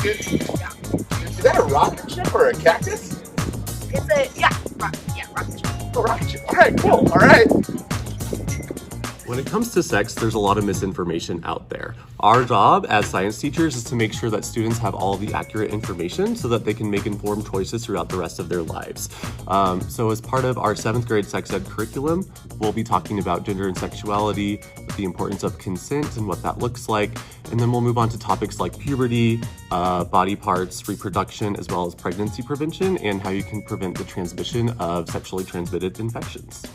rocket? Yeah. Is that a rocket ship or a cactus? It's rocket ship. A rocket ship. All right, cool. All right. When it comes to sex, there's a lot of misinformation out there. Our job as science teachers is to make sure that students have all the accurate information so that they can make informed choices throughout the rest of their lives. So as part of our 7th grade sex ed curriculum, we'll be talking about gender and sexuality, the importance of consent and what that looks like, and then we'll move on to topics like puberty, body parts, reproduction, as well as pregnancy prevention, and how you can prevent the transmission of sexually transmitted infections.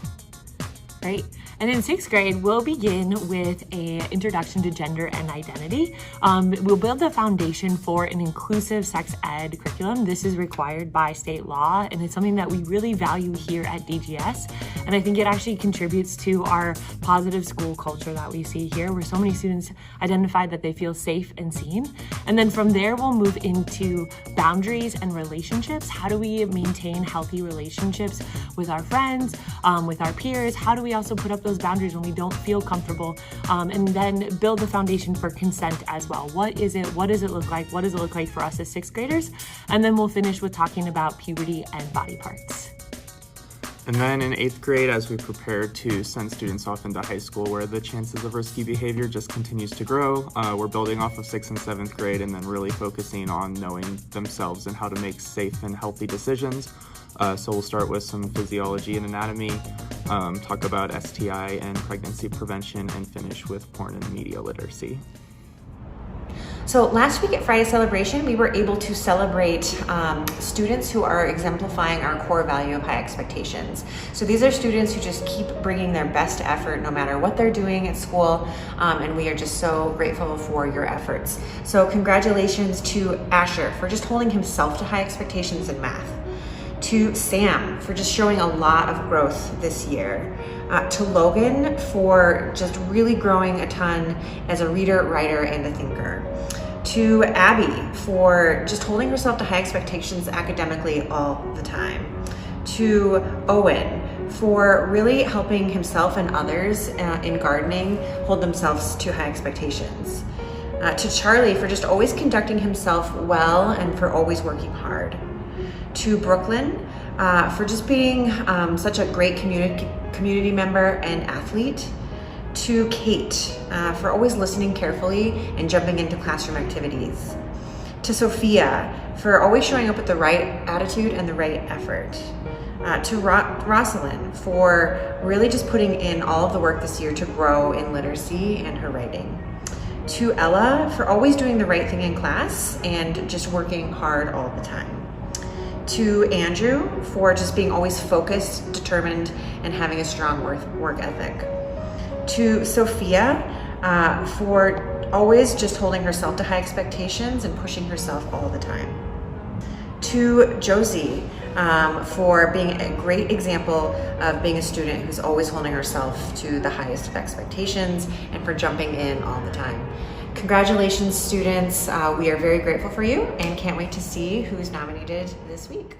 Right. And in 6th grade, we'll begin with an introduction to gender and identity. We'll build the foundation for an inclusive sex ed curriculum. This is required by state law, and it's something that we really value here at DGS. And I think it actually contributes to our positive school culture that we see here, where so many students identified that they feel safe and seen. And then from there, we'll move into boundaries and relationships. How do we maintain healthy relationships with our friends, with our peers? How do we also put up those boundaries when we don't feel comfortable, and then build the foundation for consent as well. What is it? What does it look like? What does it look like for us as 6th graders? And then we'll finish with talking about puberty and body parts. And then in 8th grade, as we prepare to send students off into high school where the chances of risky behavior just continues to grow, we're building off of 6th and 7th grade and then really focusing on knowing themselves and how to make safe and healthy decisions. So we'll start with some physiology and anatomy, talk about STI and pregnancy prevention, and finish with porn and media literacy. So last week at Friday Celebration, we were able to celebrate students who are exemplifying our core value of high expectations. So these are students who just keep bringing their best effort no matter what they're doing at school, and we are just so grateful for your efforts. So congratulations to Asher for just holding himself to high expectations in math. To Sam for just showing a lot of growth this year. To Logan for just really growing a ton as a reader, writer, and a thinker. To Abby for just holding herself to high expectations academically all the time. To Owen for really helping himself and others in gardening hold themselves to high expectations. To Charlie for just always conducting himself well and for always working hard. To Brooklyn for just being such a great community member and athlete. To Kate for always listening carefully and jumping into classroom activities. To Sophia for always showing up with the right attitude and the right effort. To Rosalind for really just putting in all of the work this year to grow in literacy and her writing. To Ella for always doing the right thing in class and just working hard all the time. To Andrew for just being always focused, determined, and having a strong work ethic. To Sophia for always just holding herself to high expectations and pushing herself all the time. To Josie for being a great example of being a student who's always holding herself to the highest of expectations and for jumping in all the time. Congratulations, students. We are very grateful for you and can't wait to see who's nominated this week.